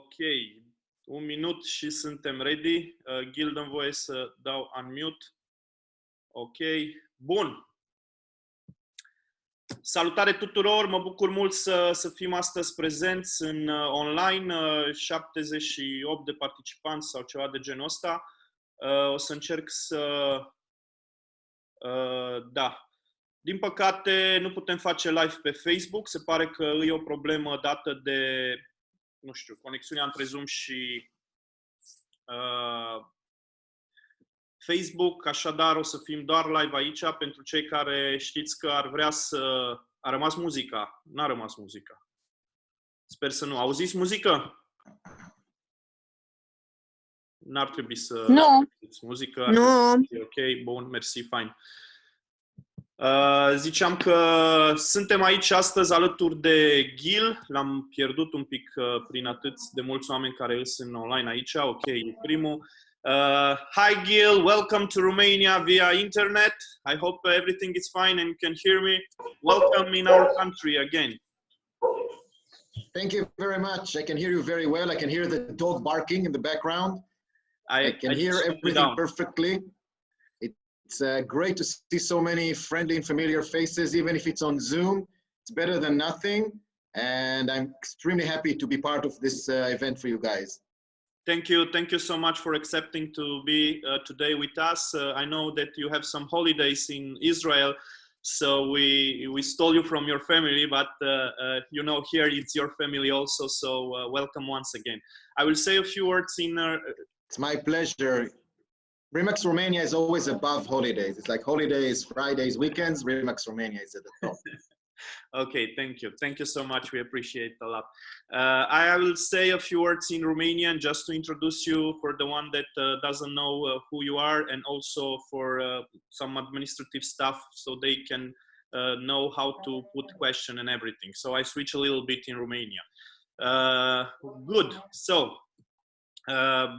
Ok, un minut și suntem ready. Gil, dă-mi voie să dau unmute. Ok, bun. Salutare tuturor, mă bucur mult să fim astăzi prezenți în online, 78 de participanți sau ceva de genul ăsta. O să încerc să... Da. Din păcate, nu putem face live pe Facebook. Se pare că e o problemă dată de, nu știu, conexiunea între Zoom și Facebook, așadar o să fim doar live aici pentru cei care știți că ar vrea să... A rămas muzica? N-a rămas muzica. Sper să nu. Auziți muzică? N-ar trebui să... Nu. Muzică. Nu. Ok, bun, mersi, fine. Ziceam că suntem aici astăzi alături de Gil. L-am pierdut un pic prin atât de mulți oameni care sunt online aici. Ok, primul. Hi Gil, welcome to Romania via internet. I hope everything is fine and you can hear me. Welcome in our country again. Thank you very much. I can hear you very well. I can hear the dog barking in the background. I can hear everything perfectly. It's great to see so many friendly and familiar faces, even if it's on Zoom. It's better than nothing. And I'm extremely happy to be part of this event for you guys. Thank you. Thank you so much for accepting to be today with us. I know that you have some holidays in Israel, so we stole you from your family, but you know, here it's your family also, so welcome once again. I will say a few words in... It's my pleasure. Remax Romania is always above holidays. It's like holidays, Fridays, weekends. Remax Romania is at the top. Okay, thank you. Thank you so much. We appreciate it a lot. I will say a few words in Romanian just to introduce you for the one that doesn't know who you are, and also for some administrative stuff so they can know how to put question and everything. So I switch a little bit in Romania. Good. So,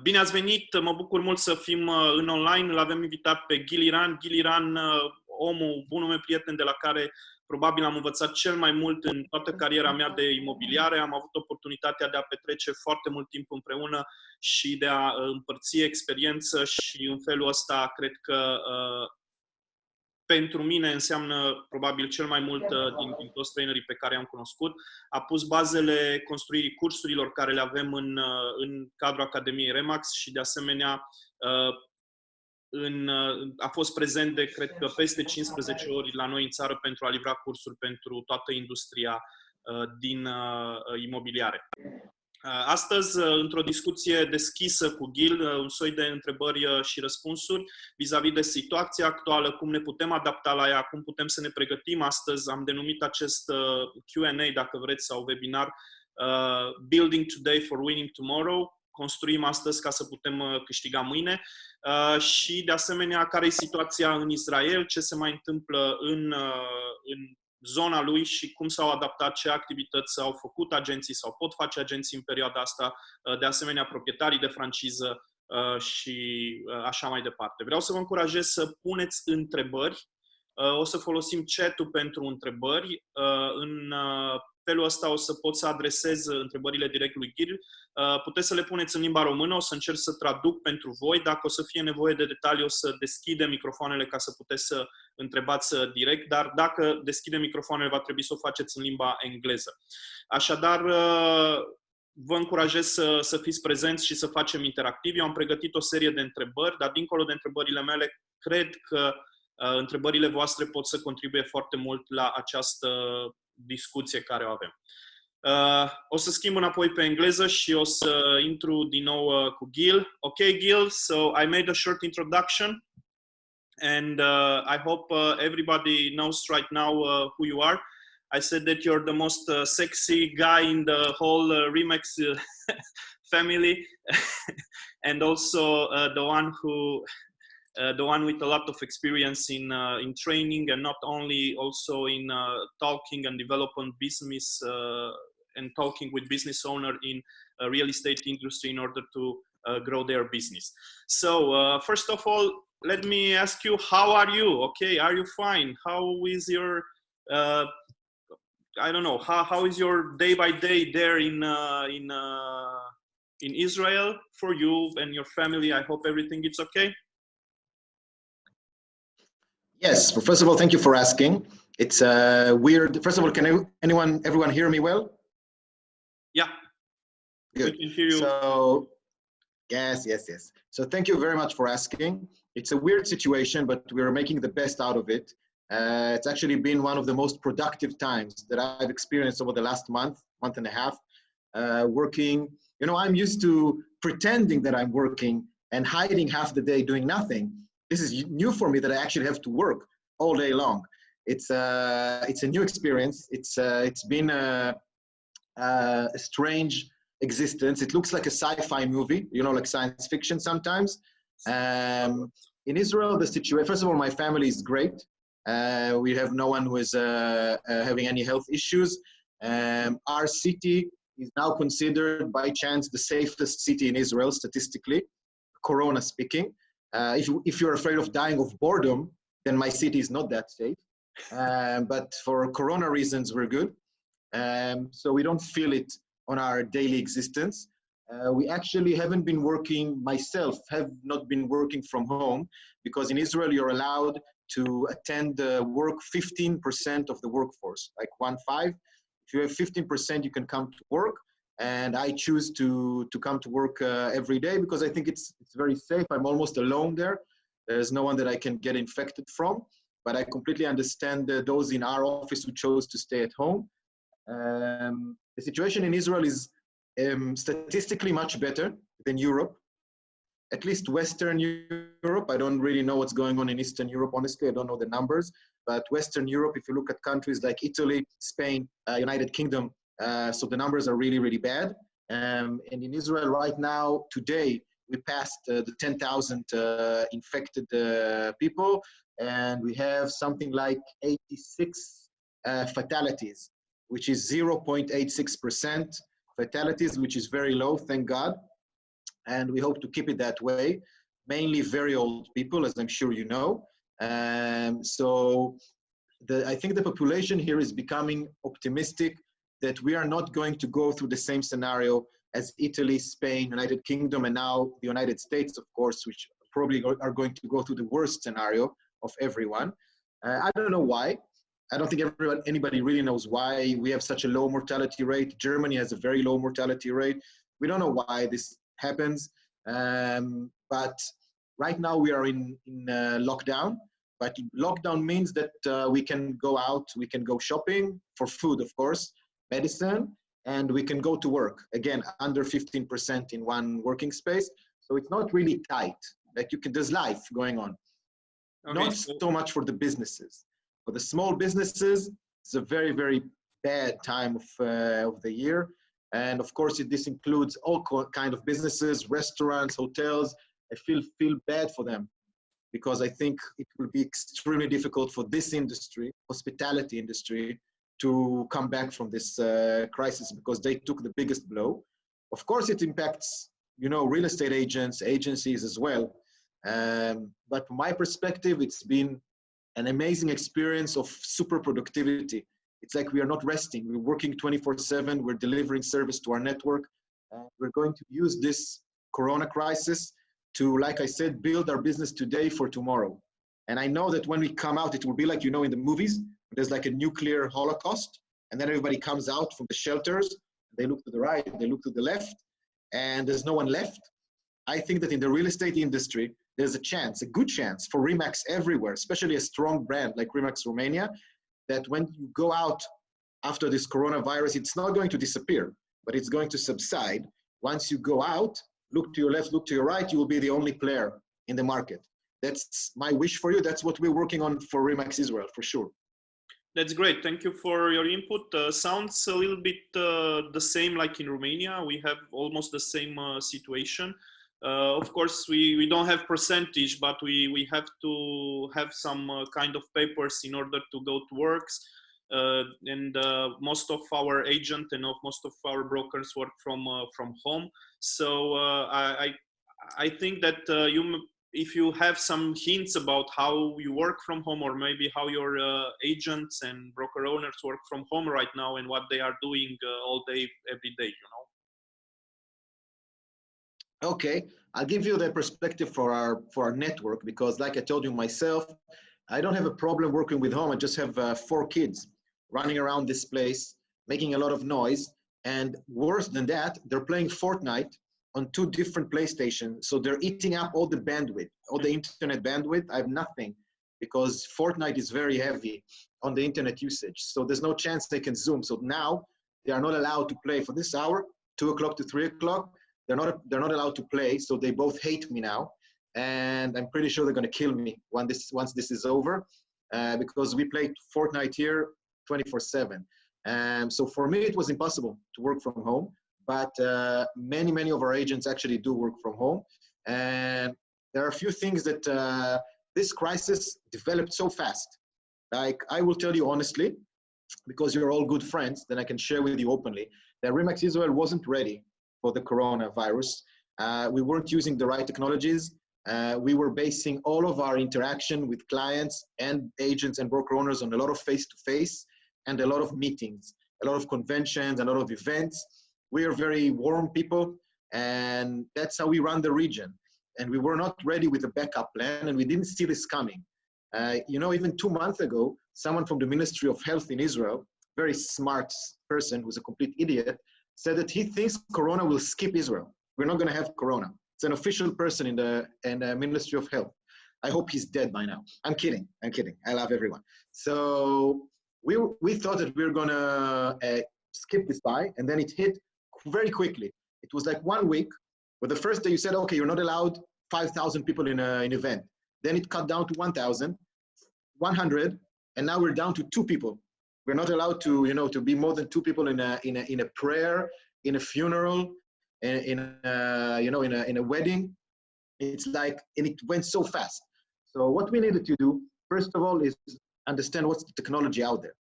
bine ați venit. Mă bucur mult să fim în online. Îl avem invitat pe Gil Li-ran. Gil Li-ran, omul, bunul meu prieten de la care probabil am învățat cel mai mult în toată cariera mea de imobiliare. Am avut oportunitatea de a petrece foarte mult timp împreună și de a împărți experiență și în felul ăsta cred că pentru mine înseamnă probabil cel mai mult din toți trainerii pe care i-am cunoscut. A pus bazele construirii cursurilor care le avem în cadrul Academiei Remax și de asemenea a fost prezent de, cred că, peste 15 ori la noi în țară pentru a livra cursuri pentru toată industria din imobiliare. Astăzi, într-o discuție deschisă cu Gil, un soi de întrebări și răspunsuri vis-a-vis de situația actuală, cum ne putem adapta la ea, cum putem să ne pregătim astăzi. Am denumit acest Q&A, dacă vreți, sau webinar, Building Today for Winning Tomorrow. Construim astăzi ca să putem câștiga mâine și, de asemenea, care e situația în Israel, ce se mai întâmplă în zona lui și cum s-au adaptat, ce activități s-au făcut agenții sau pot face agenții în perioada asta, de asemenea proprietarii de franciză și așa mai departe. Vreau să vă încurajez să puneți întrebări. O să folosim chat-ul pentru întrebări. În felul ăsta o să pot să adresez întrebările direct lui Gil. Puteți să le puneți în limba română, o să încerc să traduc pentru voi. Dacă o să fie nevoie de detalii, o să deschidem microfoanele ca să puteți să întrebați direct, dar dacă deschidem microfoanele, va trebui să o faceți în limba engleză. Așadar, vă încurajez să fiți prezenți și să facem interactiv. Eu am pregătit o serie de întrebări, dar dincolo de întrebările mele, cred că întrebările voastre pot să contribuie foarte mult la această discuție care o avem. O să schimb înapoi pe engleză și o să intru din nou cu Gil. Ok, Gil, so I made a short introduction and I hope everybody knows right now who you are. I said that you're the most sexy guy in the whole Remax family and also the one with a lot of experience in training, and not only also in talking and developing business and talking with business owner in real estate industry in order to grow their business. So first of all, let me ask you, how are you? Okay, are you fine? How is your I don't know, how is your day by day there in in Israel for you and your family? I hope everything is okay. Yes. Well, first of all, thank you for asking. It's weird. First of all, can everyone hear me well? Yeah. Good. We can hear you. So, yes. So thank you very much for asking. It's a weird situation, but we're making the best out of it. It's actually been one of the most productive times that I've experienced over the last month and a half, working. You know, I'm used to pretending that I'm working and hiding half the day doing nothing. This is new for me that I actually have to work all day long. It's a new experience. It's been a strange existence. It looks like a sci-fi movie, you know, like science fiction sometimes. In Israel, the situation, first of all, my family is great. We have no one who is having any health issues. Our city is now considered by chance the safest city in Israel, statistically, Corona speaking. If you're afraid of dying of boredom, then my city is not that safe. But for Corona reasons, we're good. So we don't feel it on our daily existence. We actually haven't been working, myself, have not been working from home, because in Israel, you're allowed to attend work 15% of the workforce, like 1/5. If you have 15%, you can come to work. And I choose to come to work every day because I think it's very safe. I'm almost alone there. There's no one that I can get infected from. But I completely understand those in our office who chose to stay at home. The situation in Israel is statistically much better than Europe, at least Western Europe. I don't really know what's going on in Eastern Europe. Honestly, I don't know the numbers. But Western Europe, if you look at countries like Italy, Spain, United Kingdom, so the numbers are really, really bad. And in Israel right now, today, we passed the 10,000 infected people, and we have something like 86 fatalities, which is 0.86% fatalities, which is very low, thank God. And we hope to keep it that way, mainly very old people, as I'm sure you know. So I think the population here is becoming optimistic that we are not going to go through the same scenario as Italy, Spain, United Kingdom, and now the United States, of course, which probably are going to go through the worst scenario of everyone. I don't know why. I don't think anybody really knows why we have such a low mortality rate. Germany has a very low mortality rate. We don't know why this happens. But right now we are in lockdown. But lockdown means that we can go out, we can go shopping for food, of course, medicine, and we can go to work. Again, under 15% in one working space. So it's not really tight. Like there's life going on. Okay. Not so much for the businesses. For the small businesses, it's a very, very bad time of the year. And of course, this includes all kind of businesses, restaurants, hotels. I feel bad for them because I think it will be extremely difficult for this industry, hospitality industry, to come back from this crisis because they took the biggest blow. Of course, it impacts, you know, real estate agents, agencies as well. But from my perspective, it's been an amazing experience of super productivity. It's like we are not resting. We're working 24/7. We're delivering service to our network. We're going to use this Corona crisis to, like I said, build our business today for tomorrow. And I know that when we come out, it will be like, you know, in the movies, there's like a nuclear holocaust, and then everybody comes out from the shelters. They look to the right, they look to the left, and there's no one left. I think that in the real estate industry, there's a chance, a good chance for RE/MAX everywhere, especially a strong brand like RE/MAX Romania, that when you go out after this coronavirus, it's not going to disappear, but it's going to subside. Once you go out, look to your left, look to your right, you will be the only player in the market. That's my wish for you. That's what we're working on for RE/MAX Israel, for sure. That's great. Thank you for your input. Sounds a little bit the same like in Romania. We have almost the same situation. Of course, we don't have percentage, but we have to have some kind of papers in order to go to works. And most of our agent and most of our brokers work from home. So I think that if you have some hints about how you work from home, or maybe how your agents and broker owners work from home right now and what they are doing all day, every day, you know. Okay, I'll give you the perspective for our network, because like I told you myself, I don't have a problem working with home. I just have 4 kids running around this place, making a lot of noise. And worse than that, they're playing Fortnite on 2 different PlayStations. So they're eating up all the bandwidth, all the internet bandwidth. I have nothing, because Fortnite is very heavy on the internet usage. So there's no chance they can Zoom. So now they are not allowed to play for this hour, 2 o'clock to 3 o'clock. They're not allowed to play. So they both hate me now. And I'm pretty sure they're going to kill me once this is over, because we play Fortnite here 24/7. So for me, it was impossible to work from home, but many of our agents actually do work from home. And there are a few things that this crisis developed so fast. Like, I will tell you honestly, because you're all good friends, then I can share with you openly, that Remax Israel wasn't ready for the coronavirus. We weren't using the right technologies. We were basing all of our interaction with clients and agents and broker owners on a lot of face-to-face and a lot of meetings, a lot of conventions, a lot of events. We are very warm people, and that's how we run the region. And we were not ready with a backup plan, and we didn't see this coming. You know, even 2 months ago, someone from the Ministry of Health in Israel, very smart person who's a complete idiot, said that he thinks Corona will skip Israel. We're not going to have Corona. It's an official person in the Ministry of Health. I hope he's dead by now. I'm kidding. I love everyone. So we thought that we were going to skip this by, and then it hit very quickly. It was like 1 week, where the first day you said, okay, you're not allowed 5,000 people in an event. Then it cut down to 1,000, 100, and now we're down to 2 people. We're not allowed to, you know, to be more than 2 people in a prayer, in a funeral, in a wedding. It's like, and it went so fast. So what we needed to do, first of all, is understand what's the technology out there.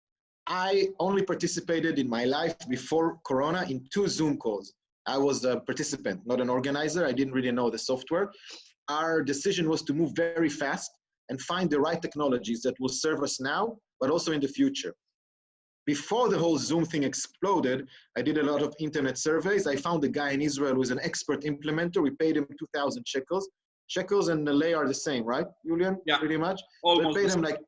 I only participated in my life before Corona in 2 Zoom calls. I was a participant, not an organizer. I didn't really know the software. Our decision was to move very fast and find the right technologies that will serve us now, but also in the future. Before the whole Zoom thing exploded, I did a lot of internet surveys. I found a guy in Israel who's an expert implementer. We paid him 2,000 shekels. Shekels and the lei are the same, right, Julian? Yeah. Pretty much. Almost. So I paid him like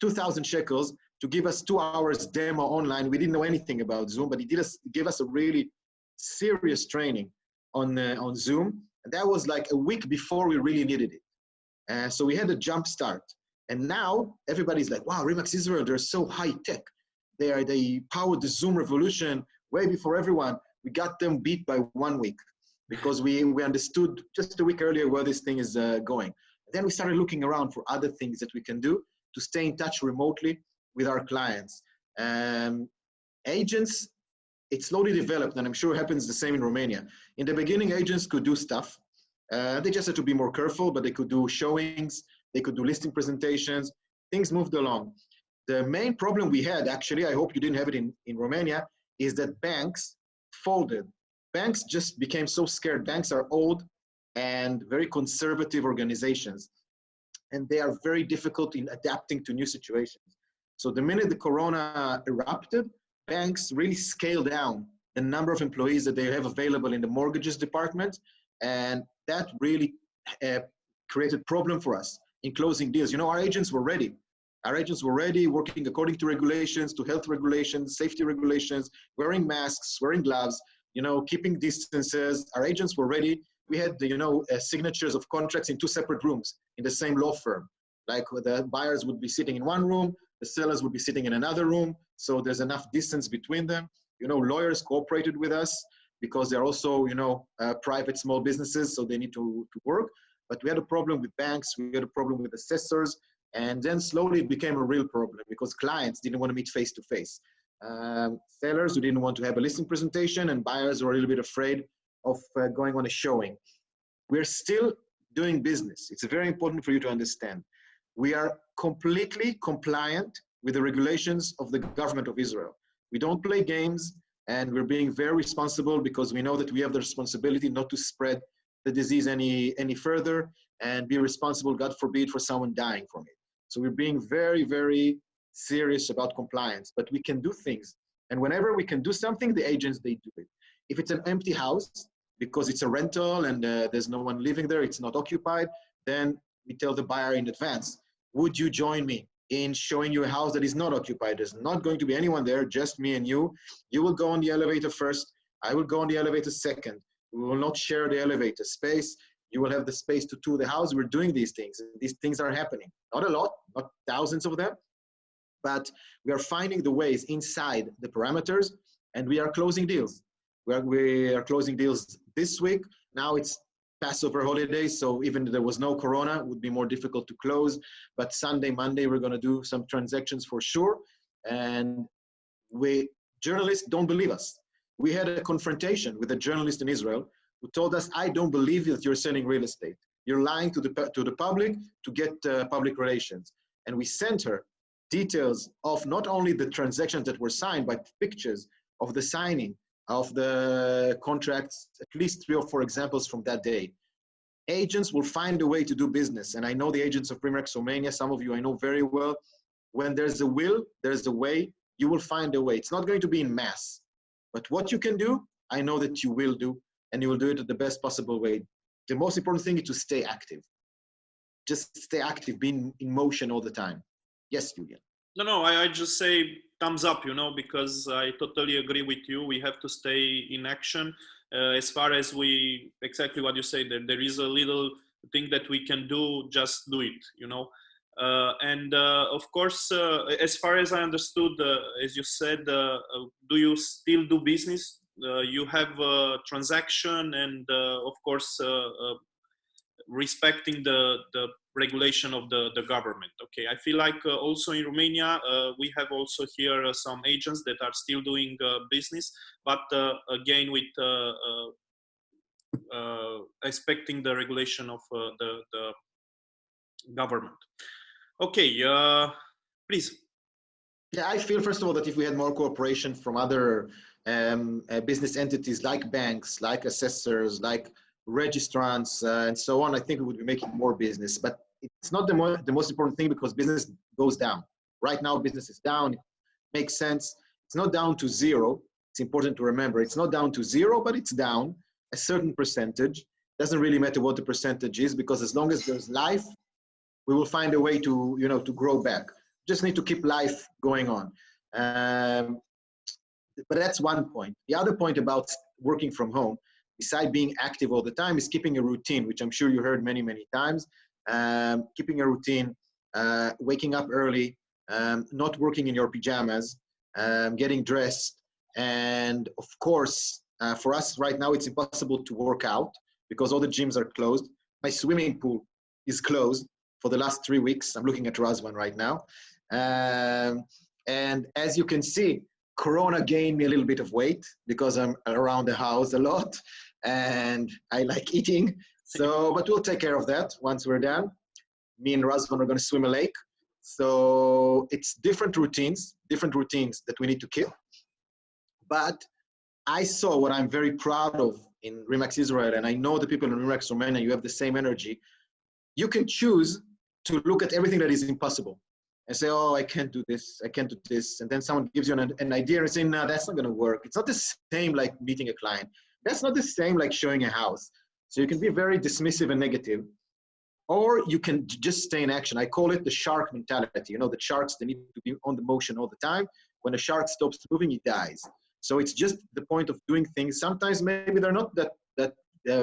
2,000 shekels to give us 2 hours demo online. We didn't know anything about Zoom, but he gave us a really serious training on Zoom. And that was like a week before we really needed it. So we had a jump start. And now everybody's like, wow, Remax Israel, they're so high tech. They powered the Zoom revolution way before everyone. We got them beat by 1 week, because we understood just a week earlier where this thing is going. And then we started looking around for other things that we can do to stay in touch remotely with our clients. Agents, it slowly developed, and I'm sure it happens the same in Romania. In the beginning, agents could do stuff. They just had to be more careful, but they could do showings, they could do listing presentations. Things moved along. The main problem we had, actually, I hope you didn't have it in Romania, is that banks folded. Banks just became so scared. Banks are old and very conservative organizations, and they are very difficult in adapting to new situations. So the minute the Corona erupted, banks really scaled down the number of employees that they have available in the mortgages department, and that really created problem for us in closing deals. You know, our agents were ready. Our agents were ready, working according to regulations, to health regulations, safety regulations, wearing masks, wearing gloves, you know, keeping distances. Our agents were ready. We had, signatures of contracts in 2 separate rooms in the same law firm. Like, the buyers would be sitting in 1 room, the sellers would be sitting in another room. So there's enough distance between them. You know, lawyers cooperated with us because they're also, private small businesses, so they need to work. But we had a problem with banks. We had a problem with assessors. And then slowly it became a real problem because clients didn't want to meet face-to-face. Sellers who didn't want to have a listing presentation, and buyers were a little bit afraid of going on a showing. We're still doing business. It's very important for you to understand. We are completely compliant with the regulations of the government of Israel. We don't play games, and we're being very responsible because we know that we have the responsibility not to spread the disease any further and be responsible, God forbid, for someone dying from it. So we're being very, very serious about compliance, but we can do things. And whenever we can do something, the agents, they do it. If it's an empty house, because it's a rental and there's no one living there, it's not occupied, then we tell the buyer in advance, would you join me in showing you a house that is not occupied? There's not going to be anyone there, just me and you. You will go on the elevator first. I will go on the elevator second. We will not share the elevator space. You will have the space to tour the house. We're doing these things. These things are happening. Not a lot, not thousands of them, but we are finding the ways inside the parameters, and we are closing deals. We are closing deals this week. Now it's Passover holidays, so even if there was no Corona, it would be more difficult to close. But Sunday, Monday, we're going to do some transactions for sure. And journalists don't believe us. We had a confrontation with a journalist in Israel who told us, I don't believe that you're selling real estate. You're lying to the public to get public relations. And we sent her details of not only the transactions that were signed, but pictures of the signing of the contracts, at least 3 or 4 examples from that day. Agents will find a way to do business. And I know the agents of Remax Romania, some of you I know very well. When there's a will, there's a way, you will find a way. It's not going to be in mass. But what you can do, I know that you will do, and you will do it in the best possible way. The most important thing is to stay active. Just stay active, be in motion all the time. Yes, Julian. No, I just say thumbs up, because I totally agree with you. We have to stay in action. As far as exactly what you say, there is a little thing that we can do, just do it, And of course, as far as I understood, as you said, do you still do business? You have a transaction and, of course, respecting the regulation of the government. Okay, I feel like also in Romania, we have also here some agents that are still doing business, but again, with expecting the regulation of the government. Okay, please. Yeah, I feel, first of all, that if we had more cooperation from other business entities like banks, like assessors, like registrants, and so on, I think we would be making more business. But it's not the most important thing, because business goes down. Right now, business is down. It makes sense. It's not down to zero. It's important to remember. It's not down to zero, but it's down a certain percentage. Doesn't really matter what the percentage is, because as long as there's life, we will find a way to, to grow back. Just need to keep life going on. But that's one point. The other point about working from home, besides being active all the time, is keeping a routine, which I'm sure you heard many, many times. Keeping a routine, waking up early, not working in your pajamas, getting dressed. And of course, for us right now, it's impossible to work out because all the gyms are closed. My swimming pool is closed for the last 3 weeks. I'm looking at Razvan right now. And as you can see, Corona gained me a little bit of weight because I'm around the house a lot and I like eating. So, but we'll take care of that once we're done. Me and Razvan are going to swim a lake. So it's different routines that we need to keep. But I saw what I'm very proud of in Remax Israel, and I know the people in Remax Romania, you have the same energy. You can choose to look at everything that is impossible and say, oh, I can't do this, I can't do this. And then someone gives you an idea and say, no, that's not going to work. It's not the same like meeting a client. That's not the same like showing a house. So you can be very dismissive and negative, or you can just stay in action. I call it the shark mentality. You know, the sharks, they need to be on the motion all the time. When a shark stops moving, he dies. So it's just the point of doing things. Sometimes maybe they're not that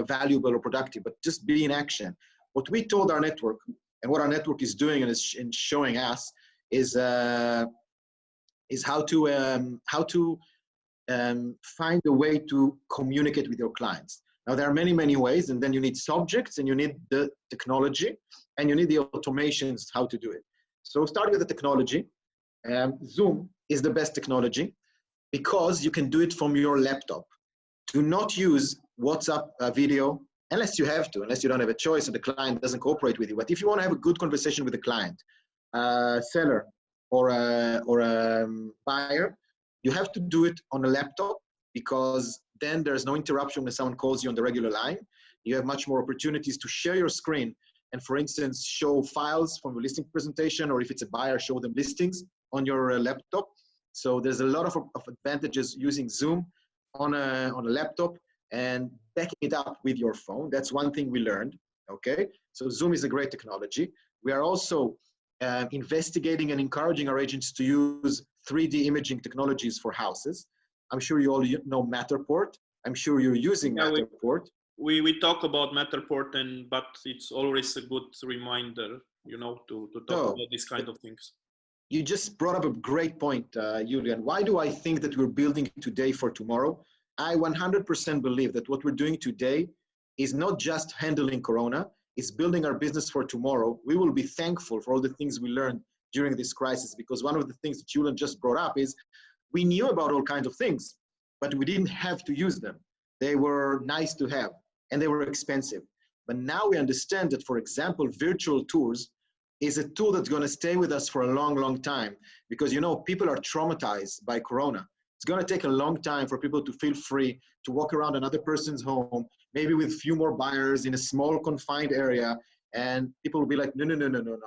valuable or productive, but just be in action. What we told our network, and what our network is doing and is showing us, is how to find a way to communicate with your clients. Now, there are many, many ways, and then you need subjects, and you need the technology, and you need the automations, how to do it. So start with the technology. Zoom is the best technology because you can do it from your laptop. Do not use WhatsApp video unless you have to, unless you don't have a choice and the client doesn't cooperate with you. But if you want to have a good conversation with the client, seller or a buyer, you have to do it on a laptop, because then there's no interruption when someone calls you on the regular line. You have much more opportunities to share your screen and, for instance, show files from a listing presentation, or if it's a buyer, show them listings on your laptop. So there's a lot of advantages using Zoom on a laptop. and backing it up with your phone. That's one thing we learned, okay? So Zoom is a great technology. We are also investigating and encouraging our agents to use 3D imaging technologies for houses. I'm sure you all know Matterport. I'm sure you're using Matterport. We talk about Matterport, but it's always a good reminder, you know, to talk about these kind of things. You just brought up a great point, Julian. Why do I think that we're building today for tomorrow? I 100% believe that what we're doing today is not just handling Corona, it's building our business for tomorrow. We will be thankful for all the things we learned during this crisis, because one of the things that Julian just brought up is we knew about all kinds of things, but we didn't have to use them. They were nice to have, and they were expensive. But now we understand that, for example, virtual tours is a tool that's going to stay with us for a long, long time, because, you know, people are traumatized by Corona. It's going to take a long time for people to feel free to walk around another person's home, maybe with few more buyers in a small confined area. And people will be like, no,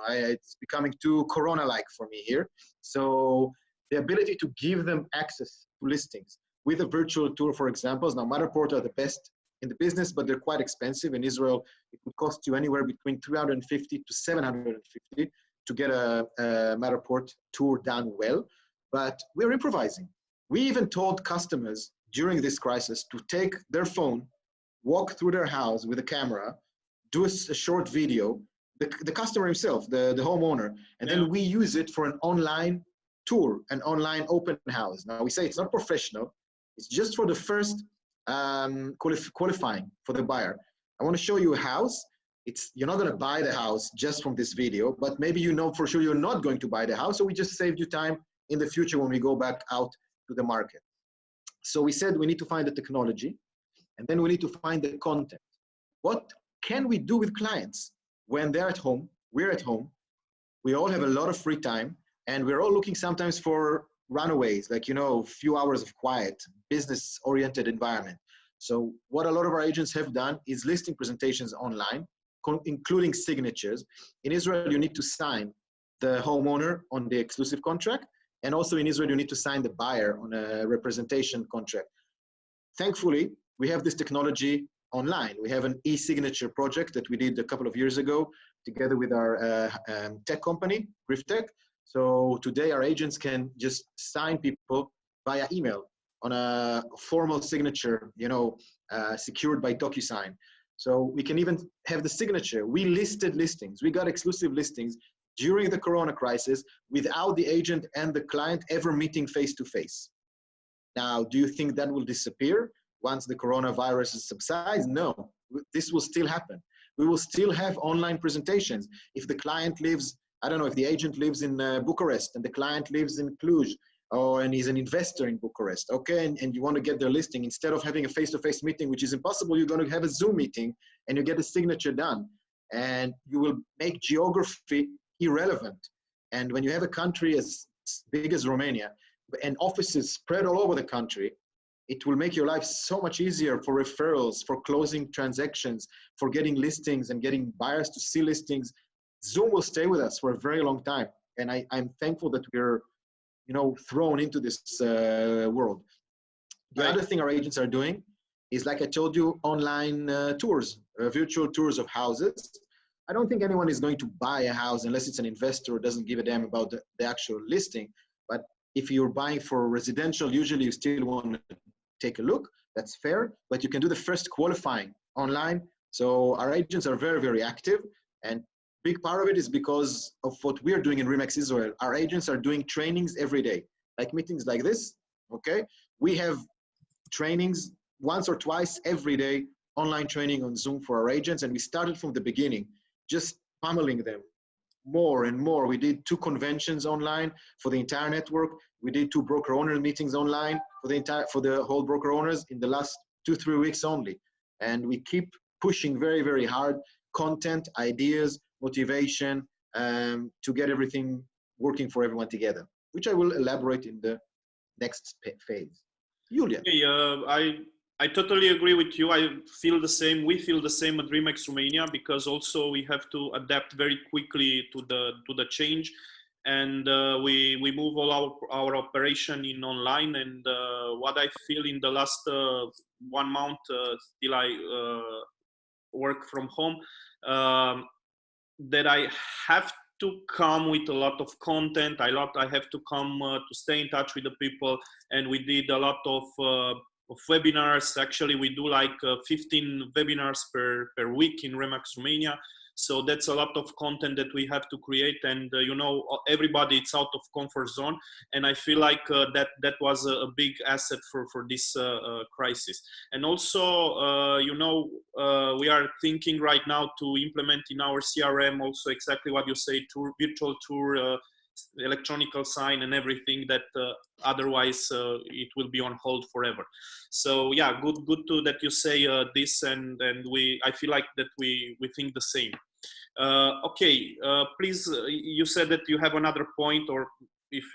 it's becoming too Corona-like for me here. So the ability to give them access to listings with a virtual tour, for example, now Matterport are the best in the business, but they're quite expensive. In Israel, it would cost you anywhere between 350 to 750 to get a Matterport tour done well. But we're improvising. We even told customers during this crisis to take their phone, walk through their house with a camera, do a short video, the customer himself, the homeowner, and then we use it for an online tour, an online open house. Now we say it's not professional, it's just for the first qualifying for the buyer. I want to show you a house. You're not going to buy the house just from this video, but maybe you know for sure you're not going to buy the house, so we just saved you time in the future when we go back out to the market. So we said we need to find the technology, and then we need to find the content. What can we do with clients when they're at home, we're at home, we all have a lot of free time, and we're all looking sometimes for runaways, like, you know, a few hours of quiet, business-oriented environment. So what a lot of our agents have done is listing presentations online, including signatures. In Israel, you need to sign the homeowner on the exclusive contract, and also in Israel, you need to sign the buyer on a representation contract. Thankfully, we have this technology online. We have an e-signature project that we did a couple of years ago together with our tech company, GriffTech. So today our agents can just sign people via email on a formal signature, you know, secured by DocuSign. So we can even have the signature. We listed listings. We got exclusive listings during the Corona crisis without the agent and the client ever meeting face-to-face. Now, do you think that will disappear once the coronavirus subsides? No, this will still happen. We will still have online presentations. If the client lives, I don't know, if the agent lives in Bucharest and the client lives in Cluj, and he's an investor in Bucharest, okay, and you want to get their listing, instead of having a face-to-face meeting, which is impossible, you're going to have a Zoom meeting and you get a signature done. And you will make geography irrelevant. And when you have a country as big as Romania and offices spread all over the country, it will make your life so much easier for referrals, for closing transactions, for getting listings and getting buyers to see listings. Zoom will stay with us for a very long time. And I'm thankful that we're, you know, thrown into this world. The other thing our agents are doing is, like I told you, online tours, virtual tours of houses. I don't think anyone is going to buy a house unless it's an investor or doesn't give a damn about the actual listing. But if you're buying for residential, usually you still want to take a look. That's fair. But you can do the first qualifying online. So our agents are very, very active. And big part of it is because of what we're doing in RE/MAX Israel. Our agents are doing trainings every day, like meetings like this, okay? We have trainings once or twice every day, online training on Zoom for our agents, and we started from the beginning, just pummeling them more and more. We did 2 conventions online for the entire network. We did 2 broker owner meetings online for the whole broker owners in the last 2-3 weeks only. And we keep pushing very, very hard, content, ideas, motivation, to get everything working for everyone together, which I will elaborate in the next phase. Julian. Okay, I totally agree with you. I feel the same. We feel the same at RE/MAX Romania, because also we have to adapt very quickly to the change, and we move all our operation in online. And what I feel in the last 1 month still I work from home, that I have to come with a lot of content. I have to come to stay in touch with the people, and we did a lot of webinars. Actually, we do like 15 webinars per week in Remax Romania. So that's a lot of content that we have to create, and you know, everybody, it's out of comfort zone, and I feel like that was a big asset for this crisis. And also, you know, we are thinking right now to implement in our CRM also exactly what you say: tour, virtual tour, electronical sign, and everything that otherwise it will be on hold forever. So yeah, good that you say this, and I feel like that we think the same. Okay, please, you said that you have another point, or if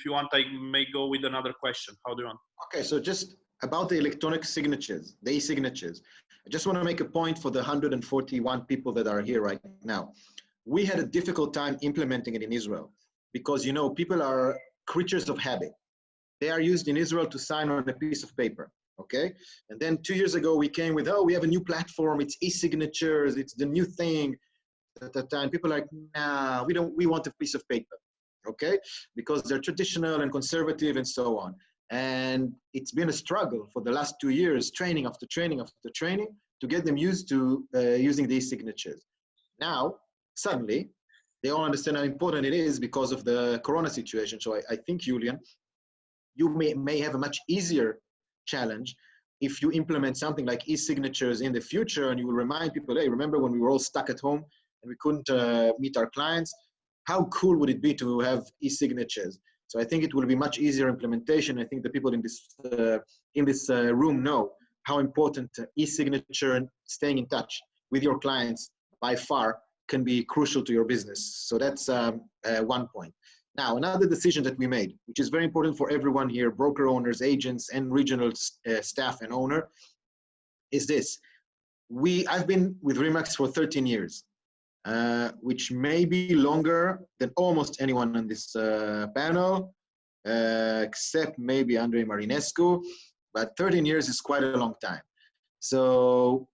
you want, I may go with another question. How do you want? Okay, so just about the electronic signatures, the e-signatures, I just want to make a point for the 141 people that are here right now. We had a difficult time implementing it in Israel because, you know, people are creatures of habit. They are used in Israel to sign on a piece of paper, okay? And then 2 years ago, we came with, oh, we have a new platform, it's e-signatures, it's the new thing. At that time, people are like, nah, we want a piece of paper, okay? Because they're traditional and conservative and so on. And it's been a struggle for the last 2 years, training after training after training, to get them used to using these signatures. Now, suddenly, they all understand how important it is because of the Corona situation. So I think, Julian, you may have a much easier challenge if you implement something like e-signatures in the future, and you will remind people, hey, remember when we were all stuck at home and we couldn't meet our clients? How cool would it be to have e-signatures? So I think it will be much easier implementation. I think the people in this room know how important e-signature and staying in touch with your clients by far can be crucial to your business. So that's 1 point. Now, another decision that we made, which is very important for everyone here, broker owners, agents, and regional staff and owner, is this. I've been with Remax for 13 years, which may be longer than almost anyone on this panel, except maybe Andrei Marinescu, but 13 years is quite a long time. So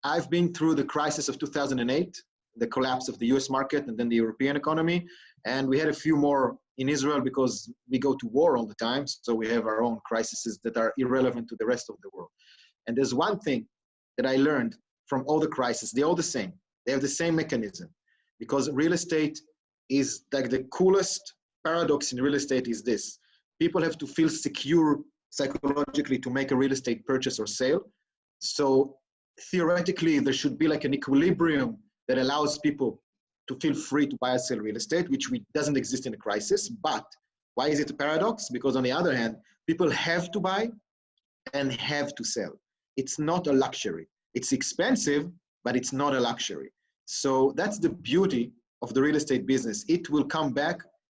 I've been through the crisis of 2008, the collapse of the US market, and then the European economy. And we had a few more in Israel because we go to war all the time. So we have our own crises that are irrelevant to the rest of the world. And there's one thing that I learned from all the crises. They're all the same. They have the same mechanism, because real estate is like the coolest paradox in real estate is this. People have to feel secure psychologically to make a real estate purchase or sale. So theoretically, there should be like an equilibrium that allows people to feel free to buy and sell real estate, which doesn't exist in a crisis. But why is it a paradox? Because on the other hand, people have to buy and have to sell. It's not a luxury. It's expensive, but it's not a luxury. So that's the beauty of the real estate business. It will come back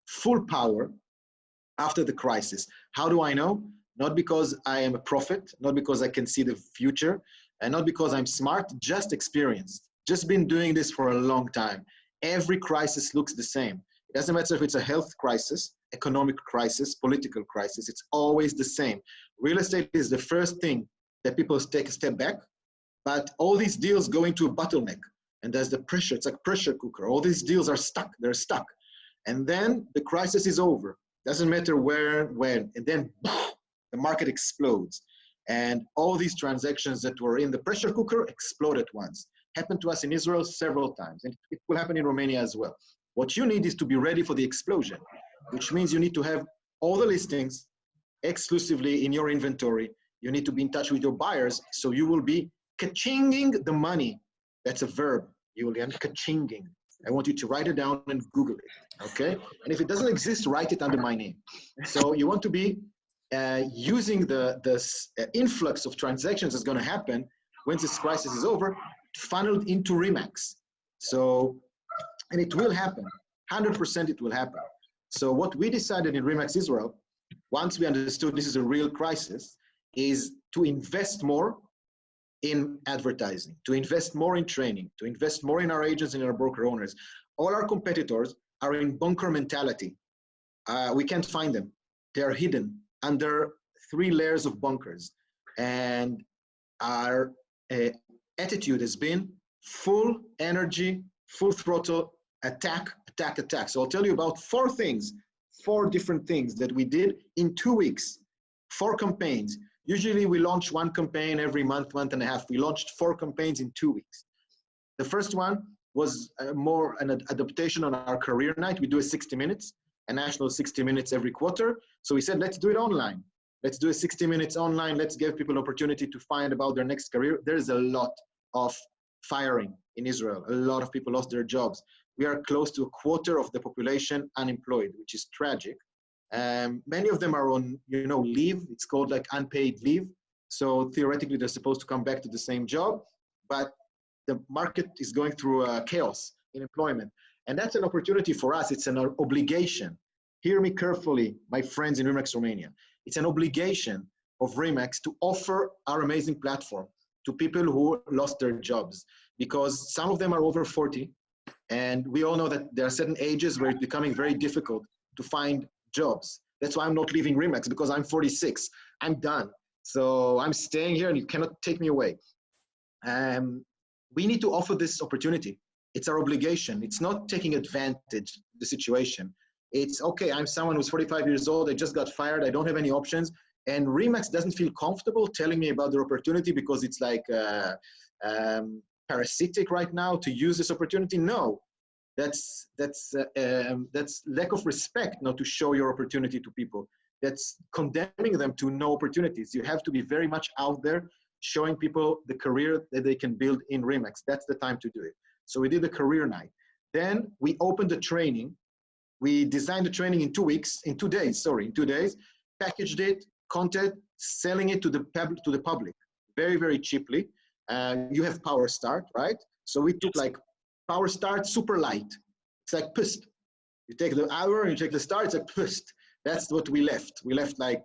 full power after the crisis. How do I know? Not because I am a prophet, not because I can see the future, and not because I'm smart, just experienced. Just been doing this for a long time. Every crisis looks the same. It doesn't matter if it's a health crisis, economic crisis, political crisis, it's always the same. Real estate is the first thing that people take a step back, but all these deals go into a bottleneck, and there's the pressure, it's like pressure cooker. All these deals are stuck, they're stuck. And then the crisis is over. Doesn't matter where, when, and then the market explodes. And all these transactions that were in the pressure cooker explode at once. Happened to us in Israel several times, and it will happen in Romania as well. What you need is to be ready for the explosion, which means you need to have all the listings exclusively in your inventory. You need to be in touch with your buyers, so you will be ka-chinging the money. That's a verb, Julian, ka-chinging. I want you to write it down and Google it, okay? And if it doesn't exist, write it under my name. So you want to be using the influx of transactions that's gonna happen once this crisis is over, funneled into Remax. So, and it will happen, 100% it will happen. So what we decided in Remax Israel, once we understood this is a real crisis, is to invest more in advertising, to invest more in training, to invest more in our agents and our broker owners. All our competitors are in bunker mentality. We can't find them. They're hidden under 3 layers of bunkers. And our attitude has been full energy, full throttle, attack, attack, attack. So I'll tell you about four different things that we did in 2 weeks, 4 campaigns. Usually we launch 1 campaign every month, month and a half. We launched 4 campaigns in 2 weeks. The first one was more an adaptation on our career night. We do a 60 minutes, a national 60 minutes every quarter. So we said, let's do it online. Let's do a 60 minutes online. Let's give people opportunity to find about their next career. There's a lot of firing in Israel. A lot of people lost their jobs. We are close to a quarter of the population unemployed, which is tragic. Many of them are on, leave. It's called like unpaid leave. So theoretically, they're supposed to come back to the same job, but the market is going through chaos in employment. And that's an opportunity for us. It's an obligation. Hear me carefully, my friends in RE/MAX Romania. It's an obligation of RE/MAX to offer our amazing platform to people who lost their jobs, because some of them are over 40. And we all know that there are certain ages where it's becoming very difficult to find jobs. That's why I'm not leaving RE/MAX, because I'm 46. I'm done. So I'm staying here and you cannot take me away. We need to offer this opportunity. It's our obligation. It's not taking advantage of the situation. It's okay, I'm someone who's 45 years old. I just got fired. I don't have any options. And RE/MAX doesn't feel comfortable telling me about their opportunity because it's like parasitic right now to use this opportunity. No, that's lack of respect not to show your opportunity to people. That's condemning them to no opportunities. You have to be very much out there showing people the career that they can build in RE/MAX. That's the time to do it. So we did a career night. Then we opened the training. We designed the training in 2 weeks, in 2 days, in 2 days, packaged it, content, selling it to the public very, very cheaply. You have Power Start, right? So we took like Power Start super light. It's like pust. You take the hour and you take the start, it's like pust. That's what we left. We left like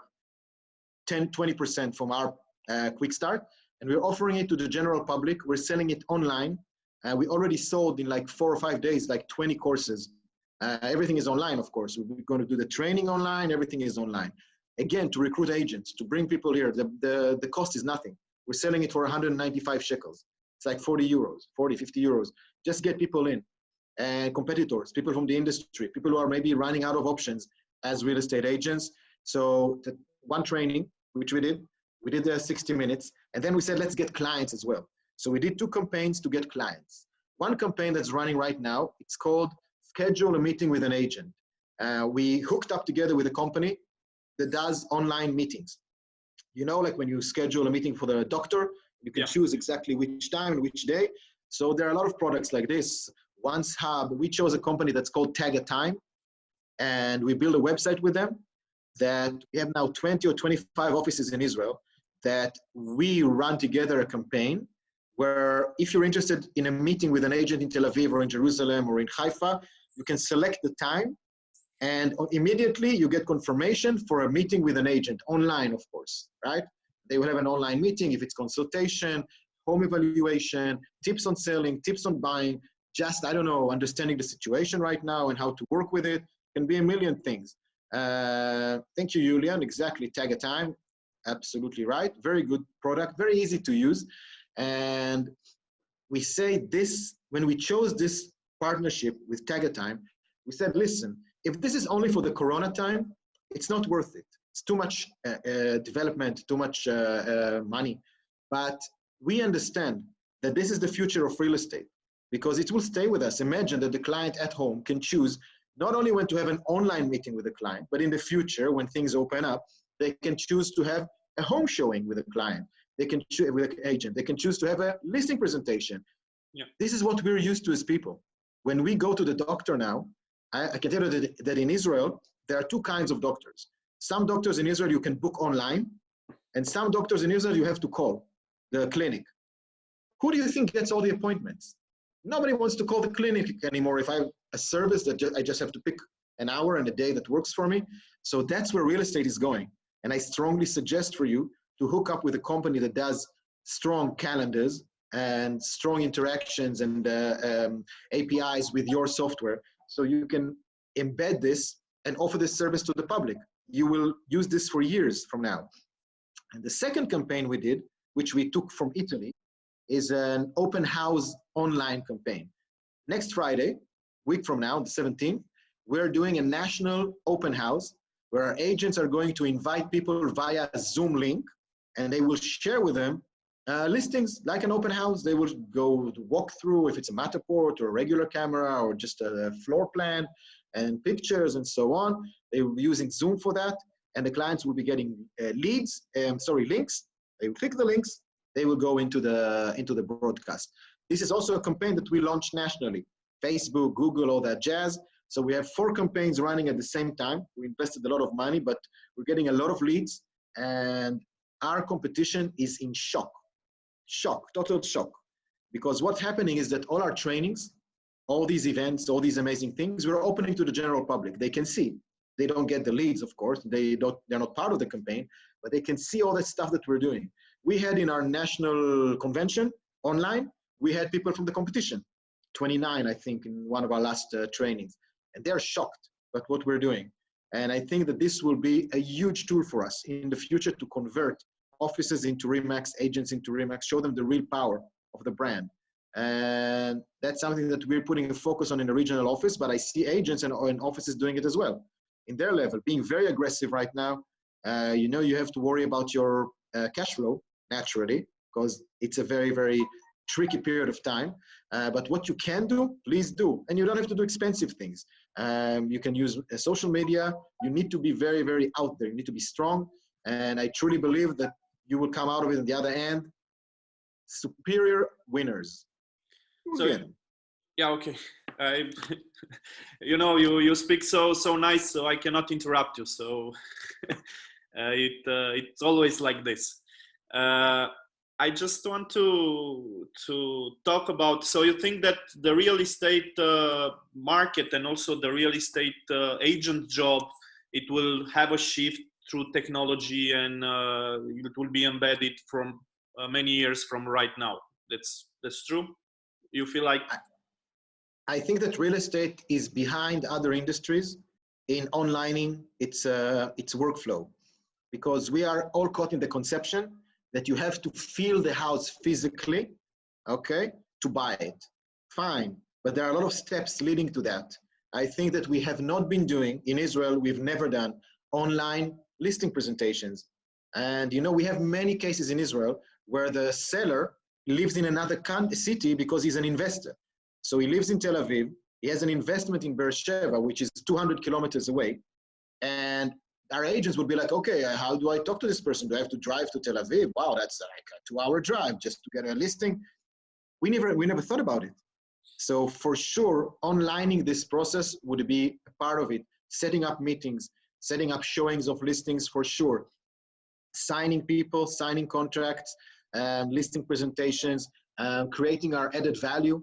10, 20% from our quick start, and we're offering it to the general public. We're selling it online. We already sold in like 4 or 5 days, like 20 courses. Everything is online, of course. We're going to do the training online. Everything is online. Again, to recruit agents, to bring people here, the cost is nothing. We're selling it for 195 shekels. It's like 40 euros, 40, 50 euros. Just get people in. And competitors, people from the industry, people who are maybe running out of options as real estate agents. So the one training, which we did the 60 minutes. And then we said, let's get clients as well. So we did 2 campaigns to get clients. One campaign that's running right now, it's called Schedule a Meeting with an Agent. We hooked up together with a company that does online meetings. You know, like when you schedule a meeting for the doctor, you can choose exactly which time and which day. So there are a lot of products like this. Once Hub, we chose a company that's called Tag a Time, and we built a website with them that we have now 20 or 25 offices in Israel that we run together a campaign where if you're interested in a meeting with an agent in Tel Aviv or in Jerusalem or in Haifa, you can select the time and immediately you get confirmation for a meeting with an agent, online of course, right? They will have an online meeting if it's consultation, home evaluation, tips on selling, tips on buying, just, I don't know, understanding the situation right now and how to work with it. Can be a million things. Thank you, Julian. Exactly, Tag a Time. Absolutely right. Very good product, very easy to use. And we say this, when we chose this partnership with Tag a Time, we said, listen, if this is only for the Corona time, it's not worth it. It's too much development, too much money. But we understand that this is the future of real estate because it will stay with us. Imagine that the client at home can choose not only when to have an online meeting with a client, but in the future, when things open up, they can choose to have a home showing with a client. They can choose with an agent. They can choose to have a listing presentation. Yeah. This is what we're used to as people. When we go to the doctor now, I can tell you that in Israel, there are 2 kinds of doctors. Some doctors in Israel you can book online, and some doctors in Israel you have to call the clinic. Who do you think gets all the appointments? Nobody wants to call the clinic anymore. If I have a service that I just have to pick an hour and a day that works for me. So that's where real estate is going. And I strongly suggest for you to hook up with a company that does strong calendars and strong interactions and APIs with your software. So you can embed this and offer this service to the public. You will use this for years from now. And the second campaign we did which we took from Italy, is an open house online campaign. Next Friday, week from now, the 17th, we're doing a national open house where our agents are going to invite people via a Zoom link, and they will share with them listings like an open house. They will go to walk through if it's a Matterport or a regular camera or just a floor plan and pictures and so on. They will be using Zoom for that, and the clients will be getting links. They will click the links. They will go into the broadcast. This is also a campaign that we launched nationally. Facebook, Google, all that jazz. So we have 4 campaigns running at the same time. We invested a lot of money, but we're getting a lot of leads, and our competition is in shock, total shock. Because what's happening is that all our trainings, all these events, all these amazing things, we're opening to the general public. They can see. They don't get the leads, of course. They're not part of the campaign, but they can see all that stuff that we're doing. We had in our national convention online, we had people from the competition, 29, I think, in one of our last trainings. And they're shocked at what we're doing. And I think that this will be a huge tool for us in the future to convert offices into RE/MAX, agents into RE/MAX, show them the real power of the brand. And that's something that we're putting a focus on in the regional office, but I see agents and offices doing it as well. In their level, being very aggressive right now. You have to worry about your cash flow, naturally, because it's a very, very tricky period of time. But what you can do, please do. And you don't have to do expensive things. You can use social media. You need to be very, very out there. You need to be strong. And I truly believe that you will come out of it on the other end superior winners. So, yeah, okay. You speak so nice, so I cannot interrupt you. So it's always like this. I just want to talk about, so you think that the real estate market and also the real estate agent job, it will have a shift through technology, and it will be embedded from many years from right now. That's true? You feel like? I think that real estate is behind other industries in onlining its workflow, because we are all caught in the conception that you have to feel the house physically, okay, to buy it. Fine, but there are a lot of steps leading to that. I think that we have not been doing, in Israel, we've never done online listing presentations. And we have many cases in Israel where the seller lives in another city because he's an investor. So he lives in Tel Aviv, he has an investment in Beersheba, which is 200 kilometers away. And our agents would be like, okay, how do I talk to this person? Do I have to drive to Tel Aviv? Wow, that's like a 2-hour drive just to get a listing. We never thought about it. So for sure, onlining this process would be a part of it. Setting up meetings, setting up showings of listings for sure. Signing people, signing contracts, listing presentations, creating our added value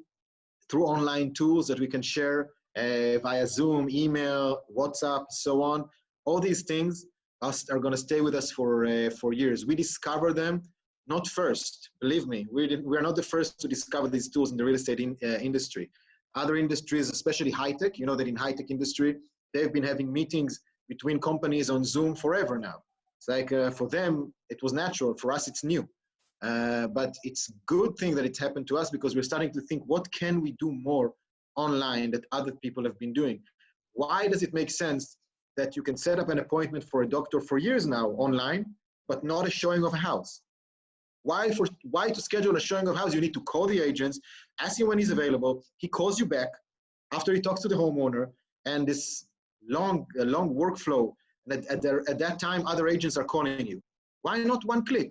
through online tools that we can share via Zoom, email, WhatsApp, so on. All these things are going to stay with us for years. We discover them not first. Believe me, we are not the first to discover these tools in the real estate industry. Other industries, especially high-tech, you know that in high-tech industry, they've been having meetings between companies on Zoom forever now. It's like for them, it was natural. For us, it's new. But it's a good thing that it's happened to us, because we're starting to think, what can we do more online that other people have been doing? Why does it make sense that you can set up an appointment for a doctor for years now online, but not a showing of a house? Why to schedule a showing of a house? You need to call the agents, ask him when he's available. He calls you back after he talks to the homeowner, and this long workflow. At that time, other agents are calling you. Why not one click?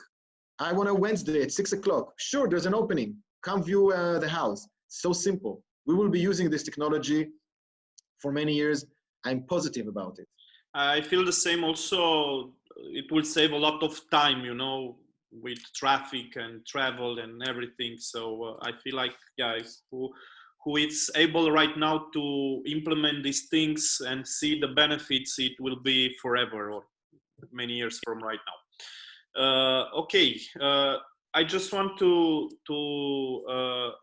I want a Wednesday at 6 o'clock. Sure, there's an opening. Come view the house. So simple. We will be using this technology for many years. I'm positive about it. I feel the same also. It will save a lot of time, with traffic and travel and everything. So I feel like, who is able right now to implement these things and see the benefits, it will be forever or many years from right now. Okay. I just want to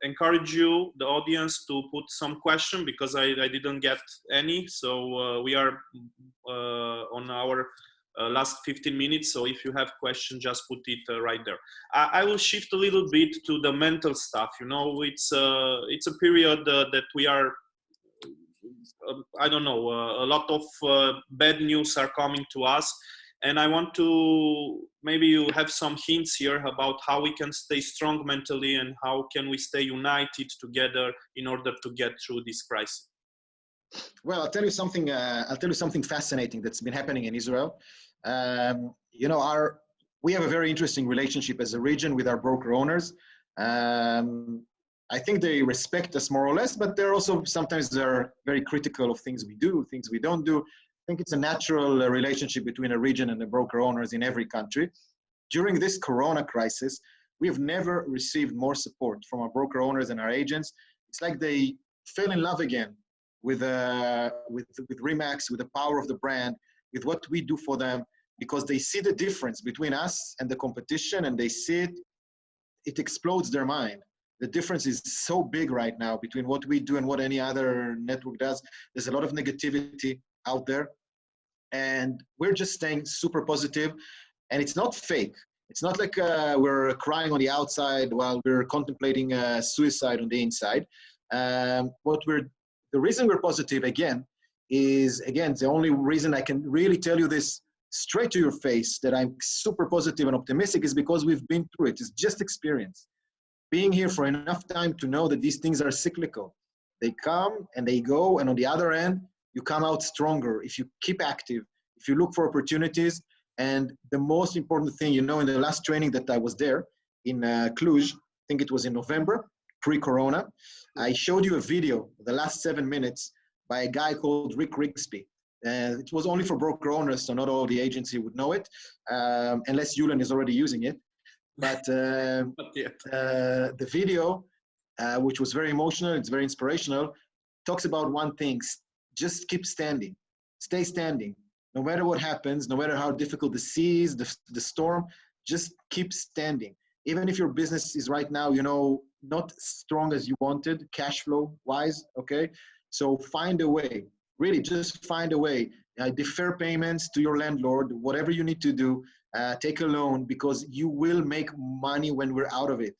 encourage you, the audience, to put some question, because I didn't get any. So we are on our last 15 minutes. So if you have questions, just put it right there. I will shift a little bit to the mental stuff. You know, it's a period that we are, I don't know, a lot of bad news are coming to us. And I want to, maybe you have some hints here about how we can stay strong mentally and how can we stay united together in order to get through this crisis. Well, I'll tell you something. I'll tell you something fascinating that's been happening in Israel. You know, we have a very interesting relationship as a region with our broker owners. I think they respect us more or less, but they're also sometimes they're very critical of things we do, things we don't do. I think it's a natural relationship between a region and the broker owners in every country. During this Corona crisis, we have never received more support from our broker owners and our agents. It's like they fell in love again with RE/MAX, with the power of the brand, with what we do for them, because they see the difference between us and the competition, and they see it explodes their mind. The difference is so big right now between what we do and what any other network does. There's a lot of negativity out there, and we're just staying super positive, and it's not fake. It's not like we're crying on the outside while we're contemplating suicide on the inside. The reason we're positive, again, is, again, the only reason I can really tell you this straight to your face, that I'm super positive and optimistic, is because we've been through it. It's just experience. Being here for enough time to know that these things are cyclical. They come and they go, and on the other end, you come out stronger if you keep active, if you look for opportunities. And the most important thing, you know, in the last training that I was there in Cluj, I think it was in November, pre-corona, I showed you a video, the last 7 minutes, by a guy called Rick Rigsby. It was only for broker owners, so not all the agency would know it, unless Yulan is already using it. But the video, which was very emotional, it's very inspirational, talks about one thing: just keep standing, stay standing. No matter what happens, no matter how difficult the seas, the storm, just keep standing. Even if your business is right now, you know, not strong as you wanted, cash flow wise, okay? So find a way, really just find a way. Defer payments to your landlord, whatever you need to do, take a loan, because you will make money when we're out of it.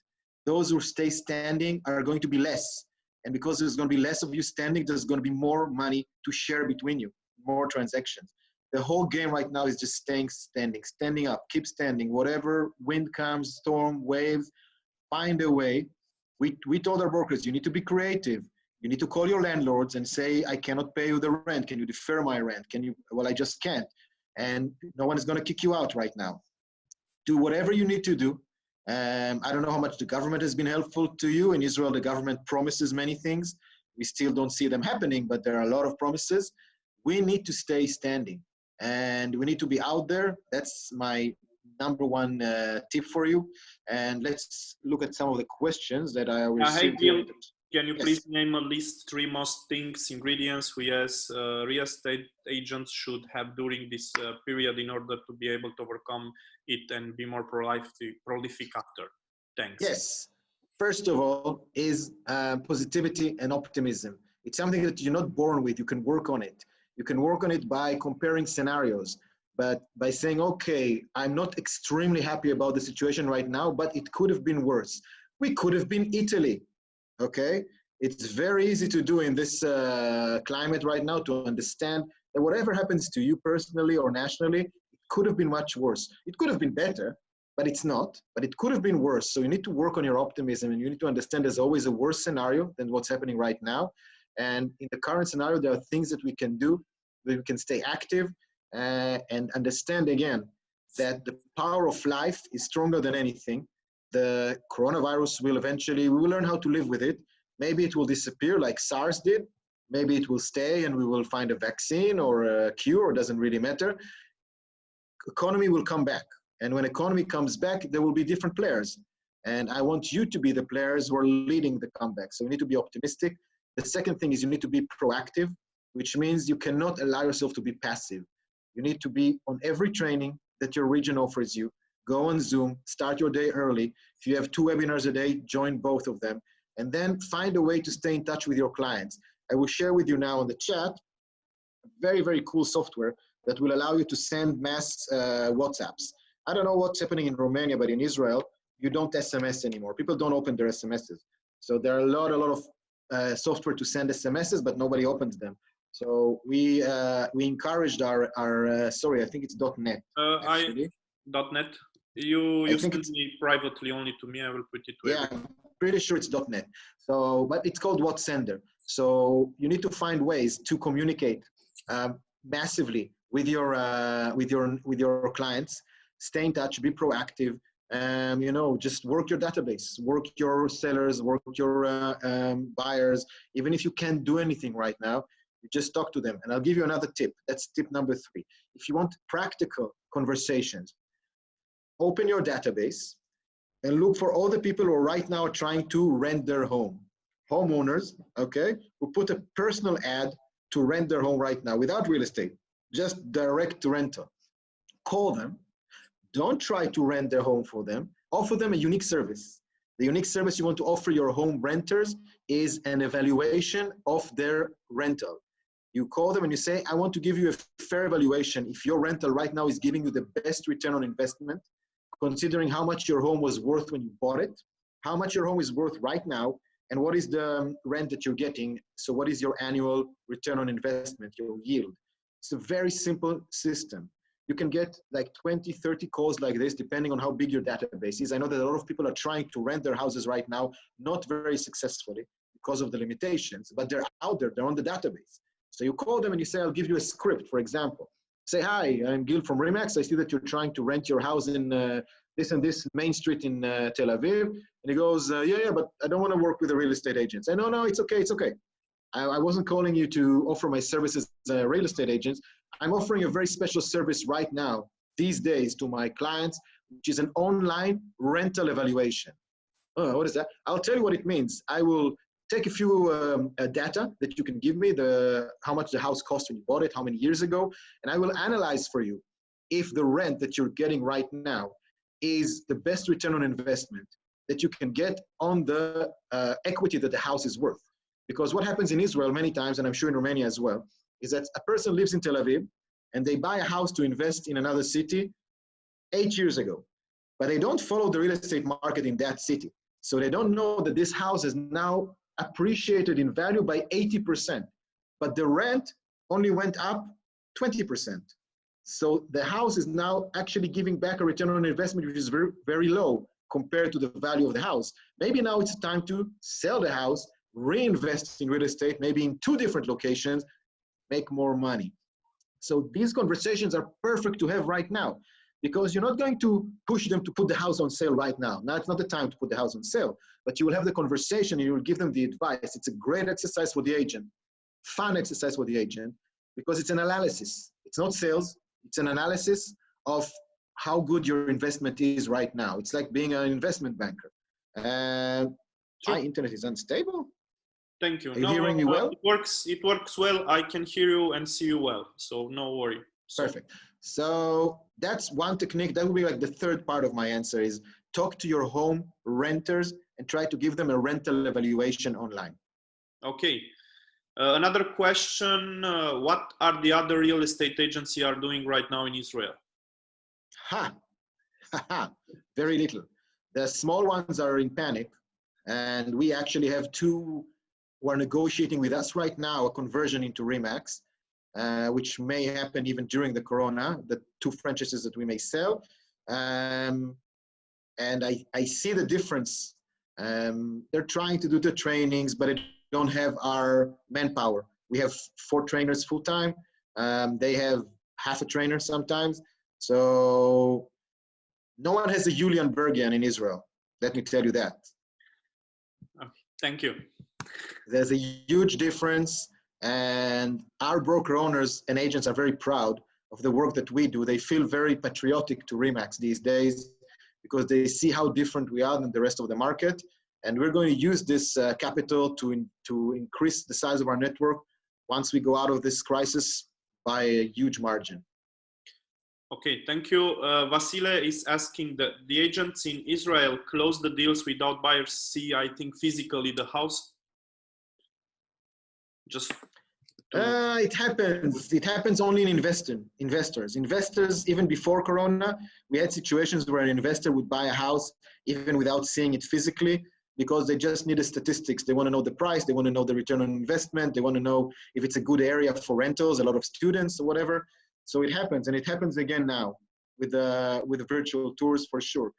Those who stay standing are going to be less. And because there's going to be less of you standing, there's going to be more money to share between you, more transactions. The whole game right now is just staying standing, standing up, keep standing. Whatever wind comes, storm, waves, find a way. We told our brokers, you need to be creative. You need to call your landlords and say, I cannot pay you the rent. Can you defer my rent? Can you? Well, I just can't. And no one is going to kick you out right now. Do whatever you need to do. I don't know how much the government has been helpful to you. In Israel, the government promises many things. We still don't see them happening, but there are a lot of promises. We need to stay standing, and we need to be out there. That's my number one tip for you. And let's look at some of the questions that I received. Can you please name at least 3 most things, ingredients we as real estate agents should have during this period in order to be able to overcome it and be more prolific after? Thanks. Yes. First of all is positivity and optimism. It's something that you're not born with. You can work on it. You can work on it by comparing scenarios, but by saying, okay, I'm not extremely happy about the situation right now, but it could have been worse. We could have been Italy. Okay, it's very easy to do in this climate right now, to understand that whatever happens to you personally or nationally, it could have been much worse. It could have been better, but it's not. But it could have been worse. So you need to work on your optimism, and you need to understand there's always a worse scenario than what's happening right now. And in the current scenario, there are things that we can do, that we can stay active and understand again that the power of life is stronger than anything. The coronavirus will eventually, we will learn how to live with it. Maybe it will disappear like SARS did. Maybe it will stay and we will find a vaccine or a cure, it doesn't really matter. Economy will come back. And when economy comes back, there will be different players. And I want you to be the players who are leading the comeback. So you need to be optimistic. The second thing is you need to be proactive, which means you cannot allow yourself to be passive. You need to be on every training that your region offers you. Go on Zoom, start your day early. If you have 2 webinars a day, join both of them. And then find a way to stay in touch with your clients. I will share with you now on the chat a very, very cool software that will allow you to send mass WhatsApps. I don't know what's happening in Romania, but in Israel, you don't SMS anymore. People don't open their SMSs. So there are a lot of software to send SMSs, but nobody opens them. So we encouraged our sorry, I think it's .net. .net. You send me privately only to me. I will put it to I'm pretty sure it's .net. So, but it's called WhatsSender. So you need to find ways to communicate massively with your clients. Stay in touch, be proactive. You know, just work your database, work your sellers, work your buyers. Even if you can't do anything right now, you just talk to them. And I'll give you another tip. That's tip number 3. If you want practical conversations, open your database and look for all the people who are right now trying to rent their home. Homeowners, okay, who put a personal ad to rent their home right now without real estate, just direct rental. Call them. Don't try to rent their home for them. Offer them a unique service. The unique service you want to offer your home renters is an evaluation of their rental. You call them and you say, I want to give you a fair evaluation if your rental right now is giving you the best return on investment, considering how much your home was worth when you bought it, how much your home is worth right now, and what is the rent that you're getting. So what is your annual return on investment, your yield? It's a very simple system. You can get like 20, 30 calls like this, depending on how big your database is. I know that a lot of people are trying to rent their houses right now, not very successfully because of the limitations, but they're out there, they're on the database. So you call them and you say, I'll give you a script, for example. Say, hi, I'm Gil from Remax. I see that you're trying to rent your house in this and this main street in Tel Aviv. And he goes, yeah, but I don't want to work with a real estate agent. I say, no, it's okay, it's okay. I wasn't calling you to offer my services as a real estate agent. I'm offering a very special service right now, these days, to my clients, which is an online rental evaluation. Oh, what is that? I'll tell you what it means. I will take a few data that you can give me, how much the house cost when you bought it, how many years ago, and I will analyze for you if the rent that you're getting right now is the best return on investment that you can get on the equity that the house is worth. Because what happens in Israel many times, and I'm sure in Romania as well, is that a person lives in Tel Aviv and they buy a house to invest in another city 8 years ago, but they don't follow the real estate market in that city. So they don't know that this house is now appreciated in value by 80%, but the rent only went up 20%. So the house is now actually giving back a return on investment, which is very, very low compared to the value of the house. Maybe now it's time to sell the house, reinvest in real estate, maybe in 2 different locations, make more money. So these conversations are perfect to have right now, because you're not going to push them to put the house on sale right now. Now it's not the time to put the house on sale, but you will have the conversation and you will give them the advice. It's a great exercise for the agent, fun exercise for the agent, because it's an analysis. It's not sales, it's an analysis of how good your investment is right now. It's like being an investment banker. My internet is unstable. Thank you. Are you hearing me well? It works well. I can hear you and see you well, so no worry. Perfect. So that's one technique. That would be like the 3rd part of my answer is talk to your home renters and try to give them a rental evaluation online. Okay. Another question, what are the other real estate agencies are doing right now in Israel? Very little. The small ones are in panic, and we actually have 2 who are negotiating with us right now a conversion into Remax, which may happen even during the Corona, the 2 franchises that we may sell. And I see the difference. They're trying to do the trainings, but they don't have our manpower. We have 4 trainers full-time. They have half a trainer sometimes. So no one has a Julian Bergian in Israel. Let me tell you that. Thank you. There's a huge difference, and our broker owners and agents are very proud of the work that we do. They feel very patriotic to Remax these days because they see how different we are than the rest of the market. And we're going to use this capital to increase the size of our network once we go out of this crisis by a huge margin. Okay, thank you. Vasile is asking that the agents in Israel close the deals without buyers see, I think, physically the house. Just It happens. It happens only in investors. Investors, even before Corona, we had situations where an investor would buy a house even without seeing it physically because they just need the statistics. They want to know the price. They want to know the return on investment. They want to know if it's a good area for rentals, a lot of students or whatever. So it happens, and it happens again now with the virtual tours for sure.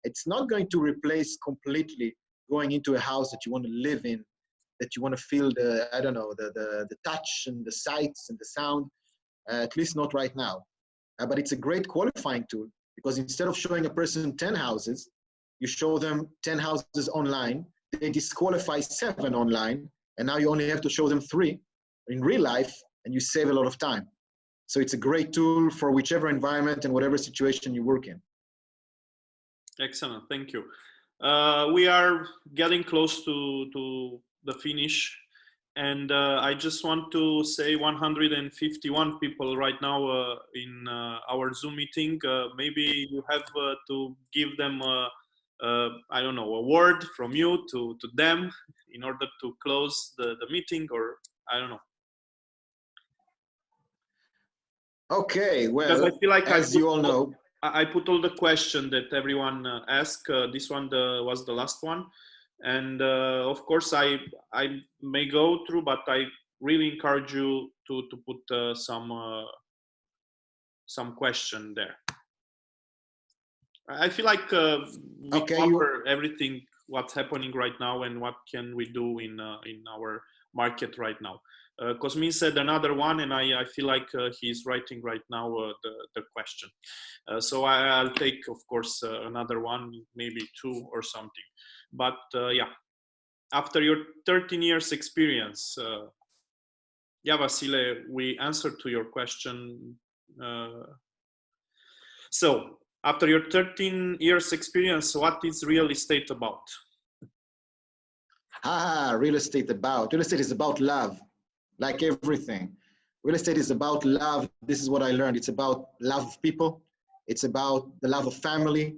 It's not going to replace completely going into a house that you want to live in, that you want to feel the touch and the sights and the sound, at least not right now. But it's a great qualifying tool because instead of showing a person 10 houses, you show them 10 houses online, they disqualify 7 online, and now you only have to show them 3 in real life, and you save a lot of time. So it's a great tool for whichever environment and whatever situation you work in. Excellent, thank you. We are getting close to the finish, and I just want to say 151 people right now in our Zoom meeting. Maybe you have to give them I don't know, a word from you to them in order to close the meeting, or I don't know. Okay, well, because I feel like as you all know, I put all the questions that everyone asked. This one was the last one. And of course, I may go through, but I really encourage you to put some question there. I feel like we cover everything what's happening right now and what can we do in our market right now. Cosmin said another one, and I feel like he's writing right now the question. So I'll take, of course, another one, maybe 2 or something. But yeah, after your 13 years experience, yeah, Vasile, we answered to your question. So after your 13 years experience, what is real estate about? Real estate about. Real estate is about love, like everything. Real estate is about love. This is what I learned. It's about love of people. It's about the love of family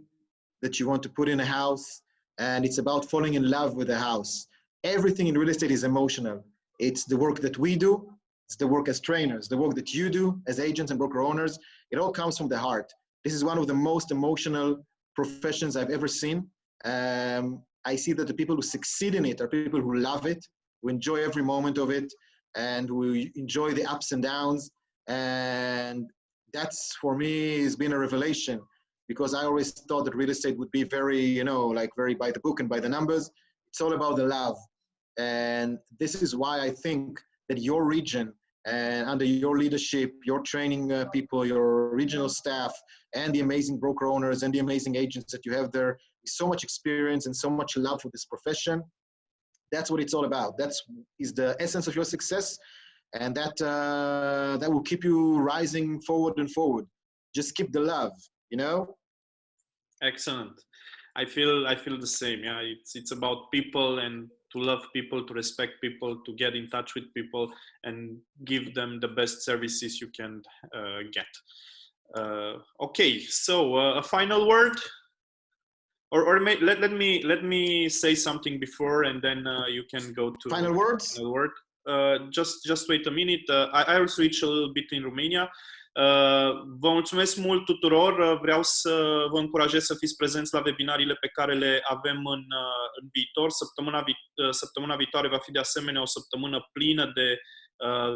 that you want to put in a house. And it's about falling in love with the house. Everything in real estate is emotional. It's the work that we do. It's the work as trainers, the work that you do as agents and broker owners. It all comes from the heart. This is one of the most emotional professions I've ever seen. I see that the people who succeed in it are people who love it, who enjoy every moment of it, and who enjoy the ups and downs. And that's, for me, has been a revelation, because I always thought that real estate would be very, like very by the book and by the numbers. It's all about the love. And this is why I think that your region, and under your leadership, your training people, your regional staff, and the amazing broker owners and the amazing agents that you have there, so much experience and so much love for this profession. That's what it's all about. That is the essence of your success, and that will keep you rising forward and forward. Just keep the love, Excellent. I feel the same. Yeah, it's about people, and to love people, to respect people, to get in touch with people, and give them the best services you can get. Okay, so a final word, or let me say something before, and then you can go to final words. Final word. Just wait a minute. I will switch a little bit in Romania. Vă mulțumesc mult tuturor. Vreau să vă încurajez să fiți prezenți la webinariile pe care le avem în viitor. Săptămâna viitoare va fi de asemenea o săptămână plină de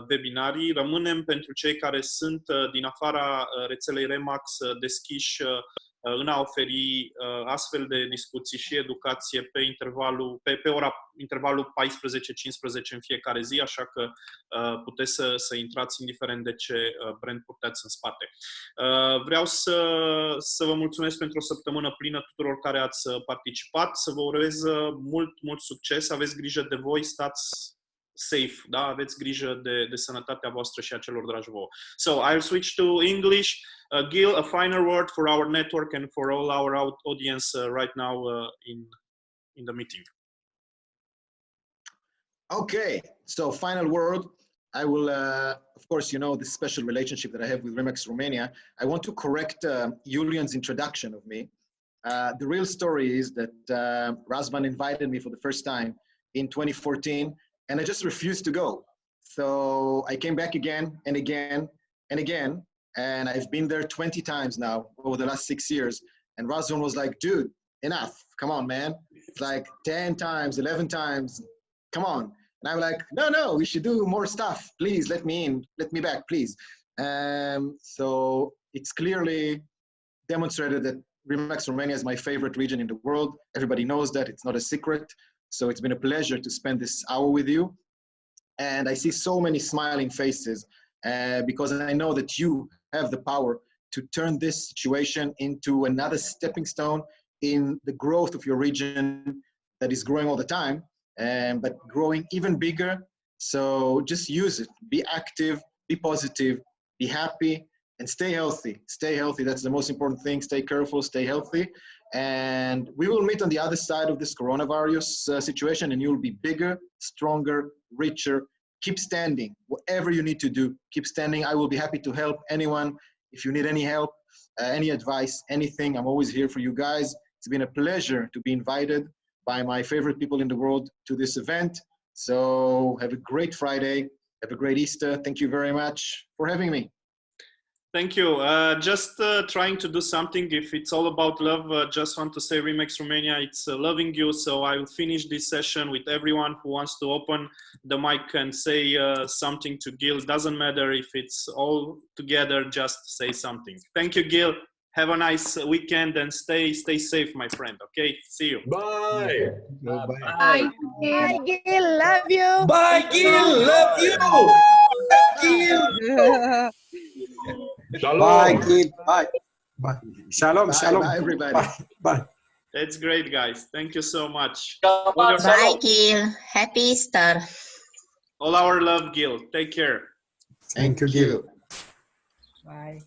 webinarii. Rămânem, pentru cei care sunt din afara rețelei Remax, deschiși în a oferi astfel de discuții și educație pe intervalul 14-15 în fiecare zi, așa că puteți să intrați indiferent de ce brand purtați în spate. Vreau să vă mulțumesc pentru o săptămână plină tuturor care ați participat, să vă urez mult succes, aveți grijă de voi, stați safe, da? Aveți grijă de sănătatea voastră și a celor dragi vouă. So I'll switch to English. Gil, a final word for our network and for all our audience right now in the meeting. Okay, so final word. I will, of course, this special relationship that I have with Remax Romania. I want to correct Julian's introduction of me. The real story is that Razvan invited me for the first time in 2014, and I just refused to go. So I came back again and again and again, and I've been there 20 times now over the last 6 years. And Razvan was like, dude, enough, come on, man. It's like 10 times, 11 times, come on. And I'm like, no, we should do more stuff. Please, let me in, let me back, please. So it's clearly demonstrated that Remax Romania is my favorite region in the world. Everybody knows that, it's not a secret. So it's been a pleasure to spend this hour with you. And I see so many smiling faces because I know that you have the power to turn this situation into another stepping stone in the growth of your region that is growing all the time, but growing even bigger. So just use it, be active, be positive, be happy, and stay healthy. Stay healthy, that's the most important thing. Stay careful, stay healthy. And we will meet on the other side of this coronavirus situation, and you'll be bigger, stronger, richer. Keep standing, whatever you need to do, keep standing. I will be happy to help anyone. If you need any help, any advice, anything, I'm always here for you guys. It's been a pleasure to be invited by my favorite people in the world to this event. So have a great Friday. Have a great Easter. Thank you very much for having me. Thank you. Just trying to do something. If it's all about love, just want to say Remax Romania, it's loving you. So I will finish this session with everyone who wants to open the mic and say something to Gil. Doesn't matter if it's all together, just say something. Thank you, Gil. Have a nice weekend and stay safe, my friend. Okay, see you. Bye. Bye. Bye, Gil. Love you. Bye, Gil. Love you. Gil. Shalom. Bye, Gil. Bye. Bye. Shalom. Bye, Shalom. bye, everybody. Bye. Bye. That's great, guys. Thank you so much. Bye, Gil. Happy Easter. All our love, Gil. Take care. Thank you, Gil. you. Bye.